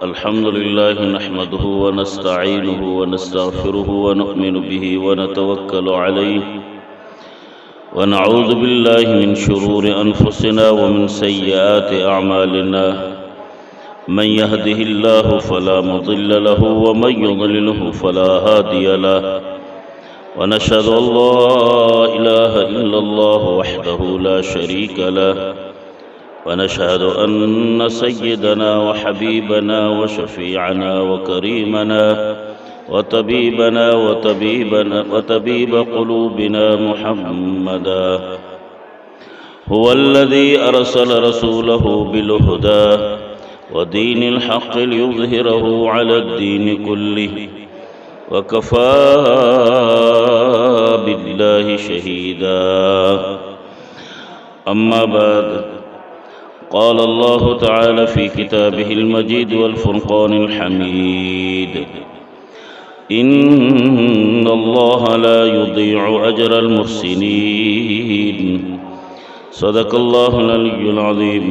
الحمد لله نحمده ونستعينه ونستغفره ونؤمن به ونتوكل عليه ونعوذ بالله من شرور أنفسنا ومن سيئات أعمالنا من يهده الله فلا مضل له ومن يضلله فلا هادي له ونشهد أن لا إله إلا الله وحده لا شريك له ونشهد أن سيدنا وحبيبنا وشفيعنا وكريمنا وطبيب قلوبنا محمدا هو الذي أرسل رسوله بالهدى ودين الحق ليظهره على الدين كله وكفى بالله شهيدا. أما بعد، قال الله تعالى في كتابه المجيد والفرقان الحميد: إن الله لا يضيع أجر المحسنين. صدق الله العلي العظيم.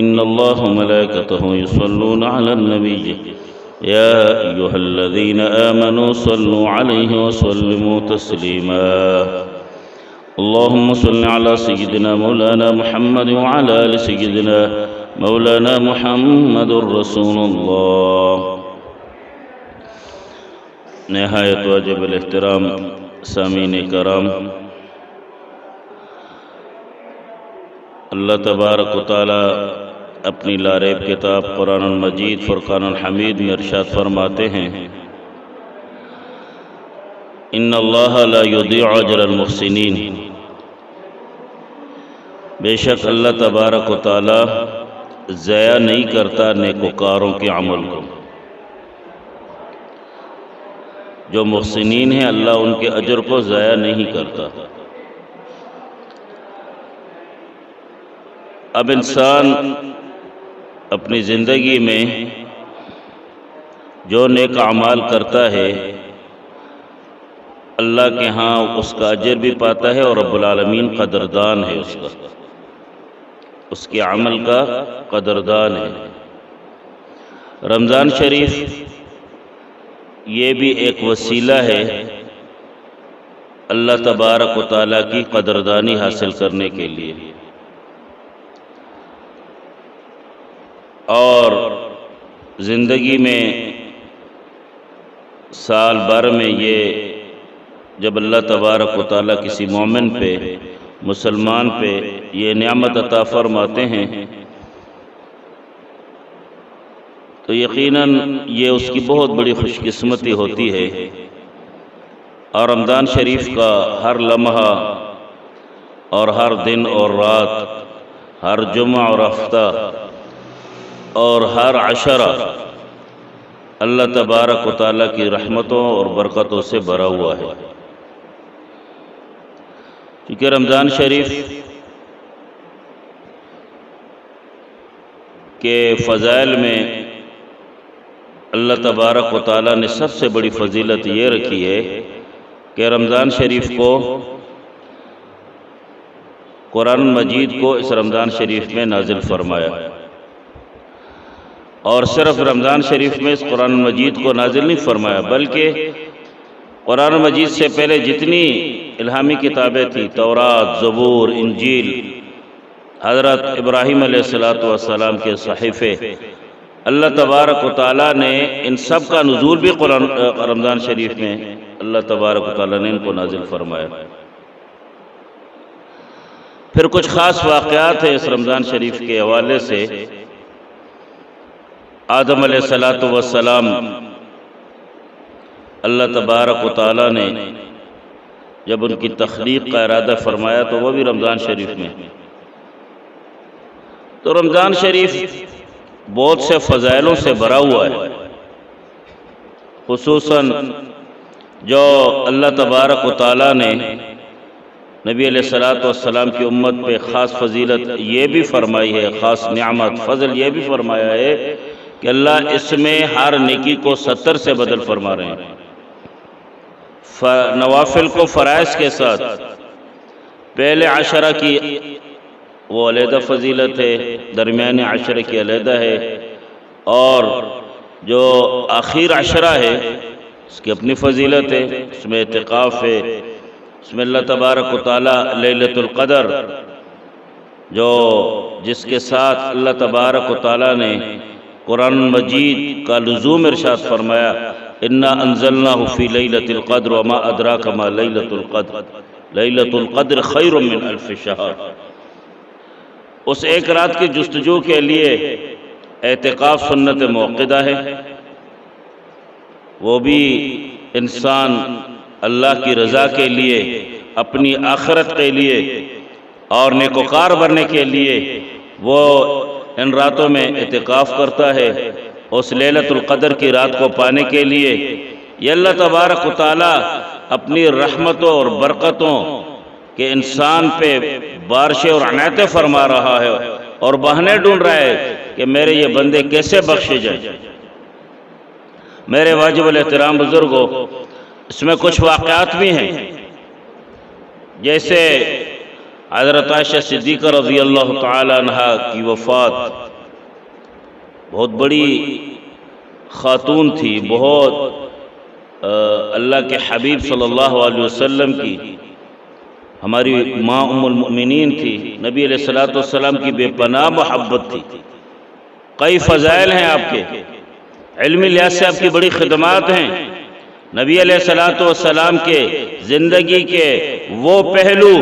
إن الله وملائكته يصلون على النبي يا أيها الذين آمنوا صلوا عليه وسلموا تسليما. اللهم صل على سيدنا مولانا محمد وعلى آل سيدنا مولانا محمد رسول الله. نہایت واجب الاحترام سامعین کرام، اللہ تبارک و تعالی اپنی لاریب کتاب قرآن المجید فرقان الحمید میں ارشاد فرماتے ہیں: ان اللہ لا یضیع اجر المحسنین. بے شک اللہ تبارک و تعالی ضائع نہیں کرتا نیکوکاروں کے عمل کو. جو محسنین ہیں اللہ ان کے اجر کو ضائع نہیں کرتا. اب انسان اپنی زندگی میں جو نیک اعمال کرتا ہے اللہ کے ہاں اس کا اجر بھی پاتا ہے اور رب العالمین قدردان ہے، اس کے عمل کا قدردان ہے. رمضان شریف یہ بھی ایک وسیلہ ہے اللہ تبارک و تعالیٰ کی قدردانی حاصل کرنے کے لیے. اور زندگی میں سال بھر میں یہ جب اللہ تبارک و تعالیٰ کسی مومن پہ، مسلمان پہ یہ نعمت عطا فرماتے ہیں تو یقیناً یہ اس کی بہت بڑی خوش قسمتی ہوتی ہے. اور رمضان شریف کا ہر لمحہ اور ہر دن اور رات، ہر جمعہ اور ہفتہ اور ہر عشرہ اللہ تبارک و تعالیٰ کی رحمتوں اور برکتوں سے بھرا ہوا ہے. کیونکہ رمضان شریف کے فضائل میں اللہ تبارک و تعالیٰ نے سب سے بڑی فضیلت یہ رکھی ہے کہ رمضان شریف کو، قرآن مجید کو اس رمضان شریف میں نازل فرمایا. اور صرف رمضان شریف میں اس قرآن مجید کو نازل نہیں فرمایا بلکہ قرآن مجید سے پہلے جتنی الہامی کتابیں تھیں، تورات، زبور، انجیل، حضرت ابراہیم علیہ السلام کے صحیفے، اللہ تبارک و تعالیٰ نے ان سب کا نزول بھی رمضان شریف میں اللہ تبارک و تعالیٰ نے ان کو نازل فرمایا. پھر کچھ خاص واقعات ہیں اس رمضان شریف کے حوالے سے. آدم علیہ السلام اللہ تبارک و تعالیٰ نے جب ان کی تخلیق کا ارادہ فرمایا تو وہ بھی رمضان شریف میں. تو رمضان شریف بہت سے فضائلوں سے بھرا ہوا ہے، خصوصاً جو اللہ تبارک و تعالیٰ نے نبی علیہ السلام کی امت پہ خاص فضیلت یہ بھی فرمائی ہے، خاص نعمت فضل یہ بھی فرمایا ہے کہ اللہ اس میں ہر نیکی کو 70 سے بدل فرما رہے ہیں. نوافل کو فرائض کے ساتھ، پہلے عشرہ کی وہ علیحدہ فضیلت ہے، درمیان عشرہ کی علیحدہ ہے، اور جو آخر عشرہ ہے اس کی اپنی فضیلت ہے، اس میں اعتکاف ہے، اس میں اللہ تبارک و تعالی لیلۃ القدر جو جس کے ساتھ اللہ تبارک و تعالی نے قرآن مجید کا لزوم ارشاد فرمایا، انا انزلناہ فی لیلۃ القدر وما ادراک ما لیلۃ القدر لیلۃ القدر خیر من الف شہر۔ اس ایک رات کی جستجو کے لیے اعتکاف سنت موقدہ ہے، وہ بھی انسان اللہ کی رضا کے لیے، اپنی آخرت کے لیے اور نیکوکار بننے کے لیے وہ ان راتوں میں اعتکاف کرتا ہے۔ اس لیلۃ القدر کی رات کو پانے کے لیے یہ اللہ تبارک و تعالی اپنی رحمتوں اور برکتوں کہ انسان پہ بارشیں اور عنایتیں فرما رہا ہے اور بہانے ڈھونڈ رہا ہے کہ میرے یہ بندے کیسے بخشے جائیں۔ میرے واجب الاحترام بزرگوں، اس میں کچھ واقعات بھی ہیں، جیسے حضرت عائشہ صدیقہ رضی اللہ تعالی عنہا کی وفات، بہت بڑی خاتون تھی، بہت اللہ کے حبیب صلی اللہ علیہ وسلم کی ہماری ماں ام المؤمنین تھی، نبی علیہ السلام کی بے پناہ محبت تھی، کئی فضائل ہیں آپ کے، علمی لحاظ سے آپ کی بڑی خدمات ہیں، نبی علیہ السلام کے زندگی کے وہ پہلو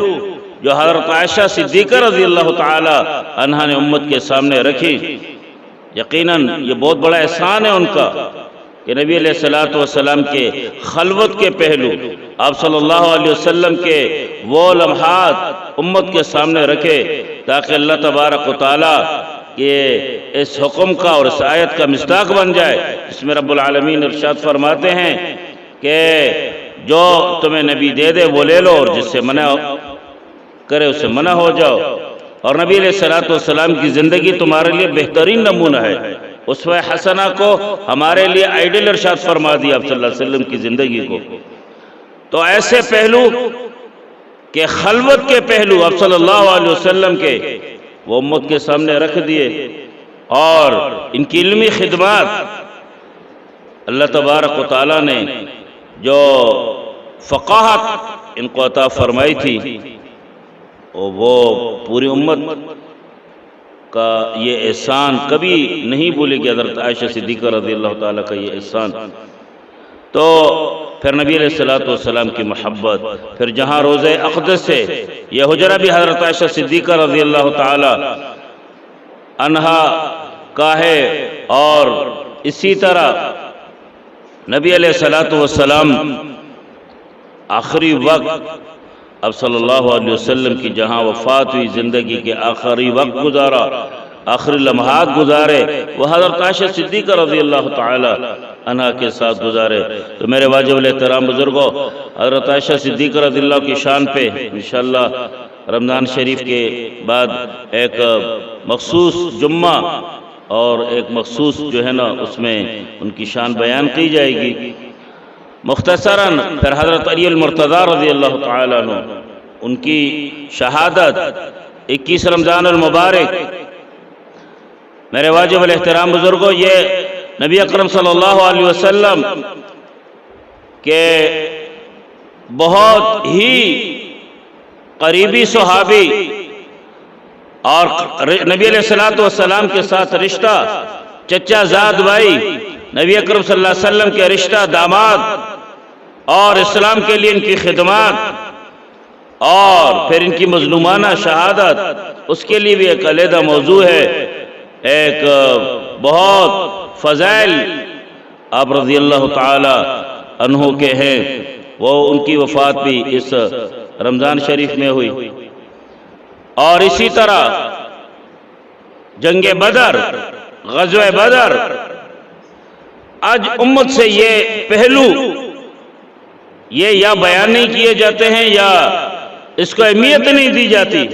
جو حضرت عائشہ صدیقہ رضی اللہ تعالی عنہا نے امت کے سامنے رکھی، یقیناً یہ بہت بڑا احسان ہے ان کا کہ نبی علیہ السلام کے خلوت کے پہلو، آپ صلی اللہ علیہ وسلم کے وہ لمحات امت کے سامنے رکھے تاکہ اللہ تبارک و تعالی کہ اس حکم کا اور اس آیت کا مصداق بن جائے، اس میں رب العالمین ارشاد فرماتے ہیں کہ جو تمہیں نبی دے دے وہ لے لو اور جس سے منع کرے اسے منع ہو جاؤ۔ اور نبی علیہ السلام کی زندگی تمہارے لیے بہترین نمونہ ہے، اسوہ حسنہ کو ہمارے لیے آئیڈل ارشاد فرما دیا آپ صلی اللہ علیہ وسلم کی زندگی کو۔ تو ایسے پہلو کہ خلوت کے پہلو آپ صلی اللہ علیہ وسلم کے وہ امت کے سامنے رکھ دیے، اور ان کی علمی خدمات اللہ تبارک و تعالیٰ نے جو فقاہت ان کو عطا فرمائی تھی، وہ پوری امت کا یہ احسان کبھی نہیں بھولے گی حضرت عائشہ صدیقہ رضی اللہ تعالیٰ کا یہ احسان۔ تو پھر نبی علیہ السلام کی محبت، پھر جہاں روضہ اقدس سے یہ حجرہ بھی حضرت عائشہ صدیقہ رضی اللہ تعالی عنہا کا ہے، اور اسی طرح نبی علیہ السلام آخری وقت اب صلی اللہ علیہ وسلم کی جہاں وفات ہوئی، زندگی کے آخری وقت گزارا، آخری لمحات گزارے وہ حضرت عائشہ صدیقہ رضی اللہ تعالی عنہا کے ساتھ گزارے۔ تو میرے واجب الاحترام بزرگوں، حضرت عائشہ صدیقہ رضی اللہ کی شان پہ انشاءاللہ رمضان شریف کے بعد ایک مخصوص جمعہ اور ایک مخصوص جو ہے نا اس میں ان کی شان بیان کی جائے گی۔ مختصراً پھر حضرت علی المرتضیٰ رضی اللہ تعالیٰ عنہ، ان کی شہادت 21 رمضان المبارک، میرے واجب الاحترام بزرگوں، یہ نبی اکرم صلی اللہ علیہ وسلم کے بہت ہی قریبی صحابی اور نبی علیہ السلام کے ساتھ رشتہ چچا زاد بھائی، نبی اکرم صلی اللہ علیہ وسلم کے رشتہ داماد، اور اسلام کے لیے ان کی خدمات، اور پھر ان کی مظلومانہ شہادت، اس کے لیے بھی ایک علیحدہ موضوع ہے، ایک بہت فضائل آپ رضی اللہ تعالی عنہ کے ہیں، وہ ان کی وفات بھی اس رمضان شریف میں ہوئی۔ اور اسی طرح جنگ بدر، غزوہ بدر، آج امت سے یہ پہلو یہ یا بیان نہیں کیے جاتے ہیں یا اس کو اہمیت نہیں دی جاتی۔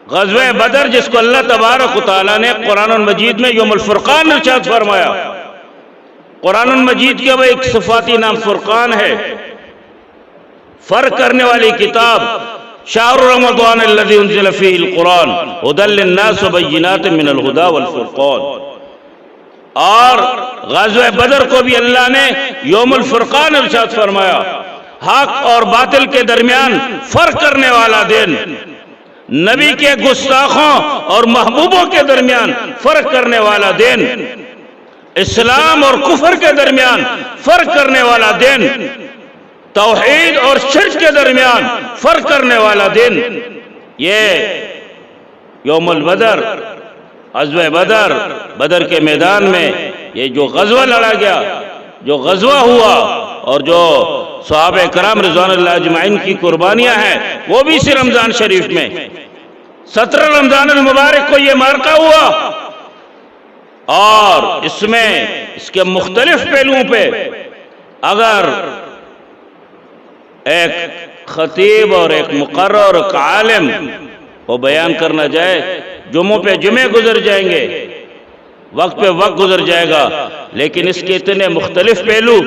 غزوہ بدر جس کو اللہ تبارک و تعالیٰ نے قرآن المجید میں یوم الفرقان ارشاد فرمایا، قرآن المجید کا وہ ایک صفاتی نام فرقان ہے، فرق کرنے والی کتاب، شہر رمضان الذی انزل فیہ القرآن ھدی للناس وبینات من الہدی والفرقان. اور غزوہ بدر کو بھی اللہ نے یوم الفرقان ارشاد فرمایا، حق اور باطل کے درمیان فرق کرنے والا دن، نبی کے گستاخوں اور محبوبوں کے درمیان فرق کرنے والا دن، اسلام اور کفر کے درمیان فرق کرنے والا دن، توحید اور شرک کے درمیان فرق کرنے والا دن. یہ یوم البدر، غزوہ بدر، بدر کے میدان میں یہ جو غزوہ لڑا گیا، جو غزوہ ہوا، اور جو صحابہ کرام رضوان اللہ اجمعین کی قربانیاں ہیں، وہ بھی اسی رمضان شریف میں 17 رمضان المبارک کو یہ معرکہ ہوا. اور اس میں اس کے مختلف پہلوؤں پہ اگر ایک خطیب اور ایک مقرر اور ایک عالم وہ بیان کرنا جائے، جمعوں پہ جمعے گزر جائیں گے، وقت پہ وقت گزر جائے گا، لیکن اس کے اتنے مختلف پہلو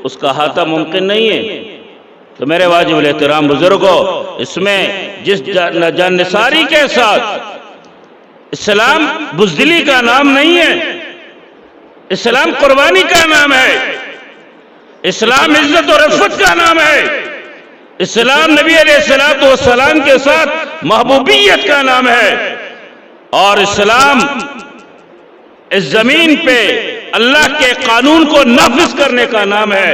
اس کا احاطہ ممکن نہیں ہے. تو میرے واجب الاحترام بزرگوں، اس میں جس جان نثاری کے ساتھ، اسلام بزدلی کا نام نہیں ہے، اسلام قربانی کا نام ہے، اسلام عزت اور عفت کا نام ہے، اسلام نبی علیہ السلام کے ساتھ محبوبیت کا نام ہے، اور اسلام اس زمین پہ اللہ کے قانون کو نافذ کرنے کا نام ہے.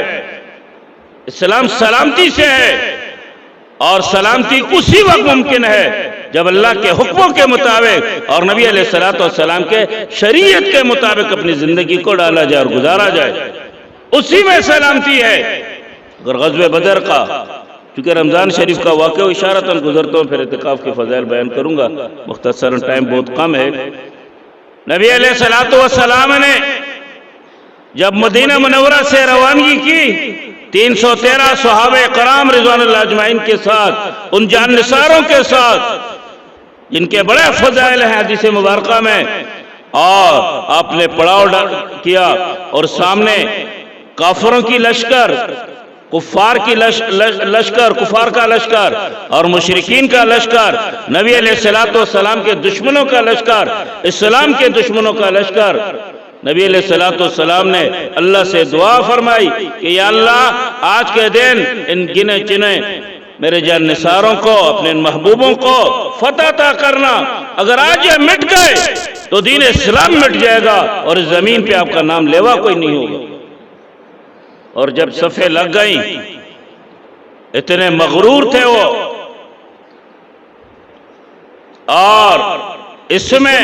اسلام سلامتی سے ہے، اور سلامتی اسی وقت ممکن ہے جب اللہ کے حکموں کے مطابق اور نبی علیہ السلام کے شریعت کے مطابق اپنی زندگی کو ڈالا جائے اور گزارا جائے، اسی میں سلامتی ہے. اگر غزوہ بدر کا، چونکہ رمضان شریف کا واقعہ اشارتاً گزرتا ہوں، پھر اعتکاف کے فضائل بیان کروں گا، مختصراً ٹائم بہت کم ہے. نبی علیہ السلام نے جب مدینہ منورہ سے روانگی کی، 313 صحابہ کرام رضوان اللہ اجمعین کے ساتھ، ان جان نثاروں کے ساتھ جن کے بڑے فضائل ہیں حدیث مبارکہ میں، اور آپ نے پڑاؤ کیا، اور سامنے کافروں کی لشکر، کفار کی لشکر، کفار کا لشکر اور مشرکین کا لشکر، نبی علیہ السلام کے دشمنوں کا لشکر، اسلام کے دشمنوں کا لشکر. نبی علیہ السلام نے اللہ سے دعا فرمائی کہ یا اللہ، آج کے دن ان گنے چنے میرے جان نثاروں کو، اپنے ان محبوبوں کو فتح عطا کرنا. اگر آج یہ مٹ گئے تو دین اسلام مٹ جائے گا، اور اس زمین پہ آپ کا نام لیوا کوئی نہیں ہوگا. اور جب صفیں لگ گئیں، اتنے مغرور تھے وہ. اور اس میں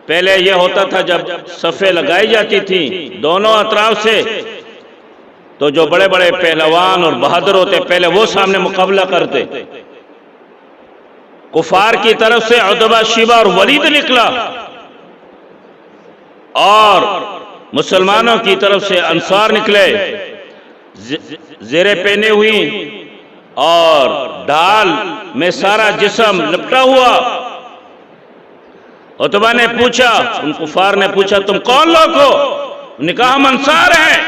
پہلے یہ ہوتا تھا جب صفیں لگائی جاتی تھیں دونوں اطراف سے، تو جو بڑے بڑے پہلوان اور بہادر ہوتے پہلے وہ سامنے مقابلہ کرتے. کفار کی طرف سے عتبہ، شیبہ اور ولید نکلا، اور مسلمانوں کی طرف سے انصار نکلے، زیریں پہنے ہوئی اور ڈھال میں سارا جسم لپٹا ہوا. عتبہ نے پوچھا، ان کفار نے پوچھا تم کون لوگ ہو؟ انہوں نے کہا ہم انصار ہیں.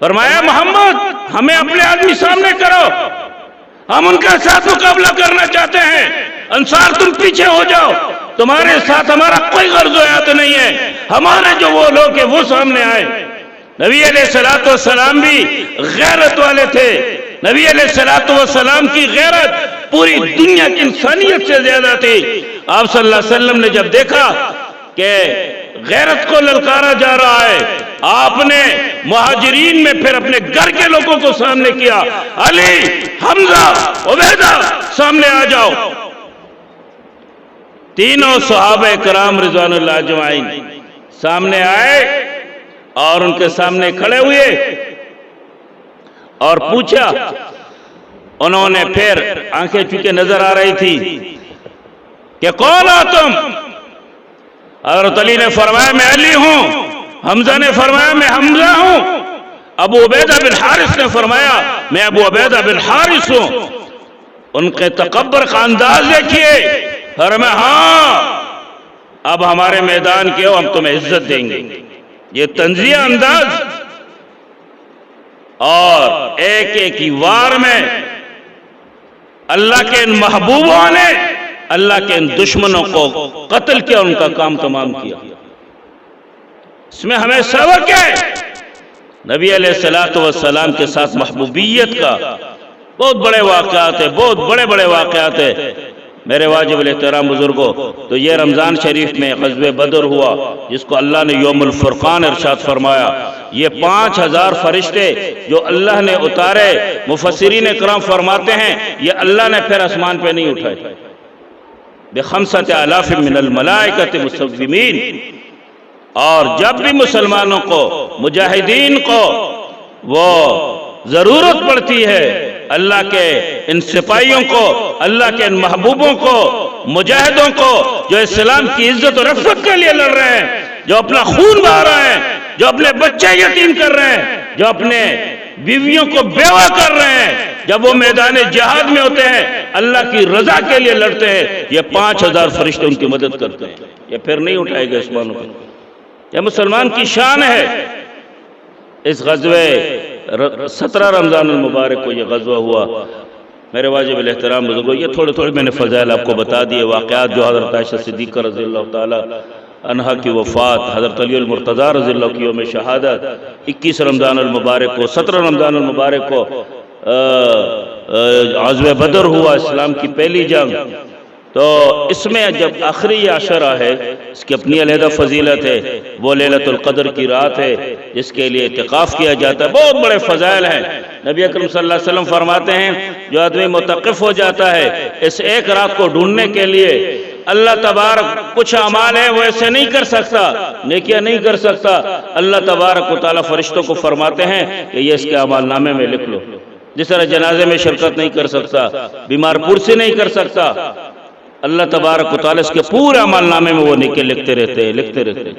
فرمایا محمد ہمیں اپنے آدمی سامنے کرو، ہم ان کا ساتھ مقابلہ کرنا چاہتے ہیں. انصار تم پیچھے ہو جاؤ، تمہارے ساتھ ہمارا کوئی غرض و حیات نہیں ہے، ہمارے جو وہ لوگ ہیں وہ سامنے آئے. نبی علیہ السلام بھی غیرت والے تھے. نبی علیہ السلام کی غیرت پوری دنیا کی انسانیت سے زیادہ تھی. آپ صلی اللہ علیہ وسلم نے جب دیکھا کہ غیرت کو للکارا جا رہا ہے، آپ نے مہاجرین میں پھر اپنے گھر کے لوگوں کو سامنے کیا، علی، حمزہ، عبیدہ سامنے آ جاؤ. تینوں صحابہ کرام رضوان اللہ اجمعین سامنے آئے اور ان کے سامنے کھڑے ہوئے اور پوچھا. انہوں نے پھر آنکھیں چونکہ نظر آ رہی تھی کہ کون ہو تم؟ حضرت علی نے فرمایا میں علی ہوں. حمزہ نے فرمایا میں حمزہ ہوں. ابو عبیدہ بن حارث نے فرمایا میں ابو عبیدہ بن حارث ہوں. ان کے تکبر کا انداز دیکھیے. فرمایا ہاں اب ہمارے میدان کے ہو، ہم تمہیں عزت دیں گے. یہ تنزیہ انداز. اور ایک ایک وار میں اللہ کے ان محبوبوں نے اللہ کے ان دشمنوں کو قتل کیا، ان کا کام تمام کیا۔ اس میں ہمیں سبق ہے نبی علیہ السلام کے ساتھ محبوبیت کا۔ بہت بڑے واقعات ہیں، بہت بڑے بڑے واقعات ہیں میرے واجب الاحترام بزرگوں۔ تو یہ رمضان شریف میں غزوہ بدر ہوا، جس کو اللہ نے یوم الفرقان ارشاد فرمایا۔ یہ 5000 فرشتے جو اللہ نے اتارے، مفسرین اکرام فرماتے ہیں یہ اللہ نے پھر آسمان پہ نہیں اٹھائے، ب5000 من الملائکۃ مسومین۔ اور جب بھی مسلمانوں کو، مجاہدین کو وہ ضرورت پڑتی ہے، اللہ کے ان سپاہیوں کو، اللہ کے ان محبوبوں کو، مجاہدوں کو جو اسلام کی عزت و رفعت کے لیے لڑ رہے ہیں، جو اپنا خون بہا رہے ہیں، جو اپنے بچے یتیم کر رہے ہیں، جو اپنے بیویوں کو بیوہ کر رہے ہیں، جب وہ میدان جہاد میں ہوتے ہیں، اللہ کی رضا کے لیے لڑتے ہیں، یہ 5000 فرشتے ان کی مدد کرتے ہیں۔ یہ پھر نہیں اٹھائے گا آسمانوں پر۔ یہ مسلمان کی شان ہے۔ اس غزوہ 17 رمضان المبارک کو یہ غزوہ ہوا۔ میرے واجب الاحترام بزرگوں، یہ تھوڑے میں نے فضائل آپ کو بتا دیے، واقعات جو حضرت عائشہ صدیقہ رضی اللہ تعالی عنہا کی وفات، حضرت علی المرتضیٰ رضی اللہ کی یوم شہادت، 21 رمضان المبارک کو، 17 رمضان المبارک کو غزوہ بدر ہوا، اسلام کی پہلی جنگ۔ تو اس میں جب آخری عشرہ ہے، اس کی اپنی علیحدہ فضیلت ہے، وہ لیلۃ القدر کی رات ہے جس کے لیے اعتکاف کیا جاتا ہے، بہت بڑے فضائل ہیں۔ نبی اکرم صلی اللہ علیہ وسلم فرماتے ہیں جو آدمی متقف ہو جاتا ہے اس ایک رات کو ڈھونڈنے کے لیے، اللہ تبارک کچھ اعمال ہیں وہ ایسے نہیں کر سکتا، نیکیاں نہیں کر سکتا، اللہ تبارک و تعالیٰ فرشتوں کو فرماتے ہیں کہ یہ اس کے اعمال نامے میں لکھ لو۔ جس طرح جنازے میں شرکت نہیں کر سکتا، بیمار پرسی نہیں کر سکتا، اللہ تبارک و تعالیٰ اس کے پورے عمل نامے میں وہ نیکی لکھتے رہتے ہیں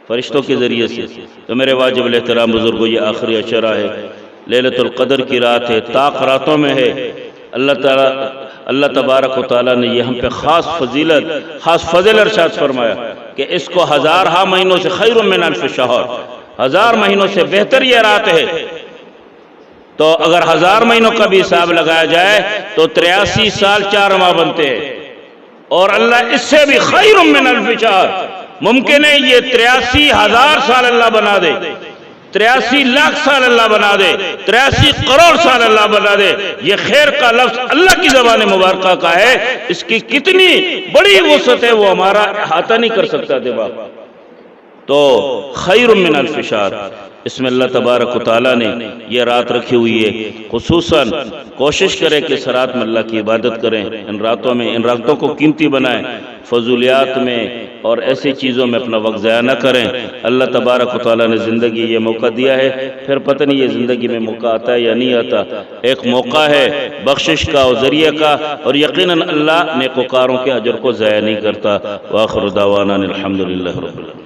فرشتوں کے ذریعے سے۔ تو میرے واجب الاحترام بزرگوں، یہ آخری عشرہ ہے، لیلۃ القدر کی رات ہے، طاق راتوں میں ہے۔ اللہ تبارک و تعالیٰ نے یہ ہم پہ خاص فضیلت، خاص فضل ارشاد فرمایا کہ اس کو 1000 مہینوں سے خیر من الف شہر، 1000 مہینوں سے بہتر یہ رات ہے۔ تو اگر 1000 مہینوں کا بھی حساب لگایا جائے تو 83 سال 4 ماہ بنتے ہیں، اور اللہ اس سے بھی خیر من الف شہر، ممکن ہے یہ 83,000 سال اللہ بنا دے، 83 لاکھ سال اللہ بنا دے، 83 کروڑ سال اللہ بنا دے۔ یہ خیر کا لفظ اللہ کی زبان مبارکہ کا ہے، اس کی کتنی بڑی وسعت ہے وہ ہمارا احاطہ نہیں کر سکتا دماغ۔ تو خیر من الف شہر، اس میں اللہ تبارک و تعالیٰ نے یہ رات رکھی ہوئی ہے۔ خصوصاً کوشش کریں کہ اس رات میں اللہ کی عبادت کریں، ان راتوں میں، ان راتوں کو قیمتی بنائیں، فضولیات میں اور ایسی چیزوں میں اپنا وقت ضائع نہ کریں۔ اللہ تبارک و تعالیٰ نے زندگی یہ موقع دیا ہے، پھر پتہ نہیں یہ زندگی میں موقع آتا ہے یا نہیں آتا۔ ایک موقع ہے بخشش کا اور ذریعہ کا، اور یقیناً اللہ نیکوکاروں کے اجر کو ضائع نہیں کرتا۔ وآخر دعوانا الحمدللہ رب العالمین۔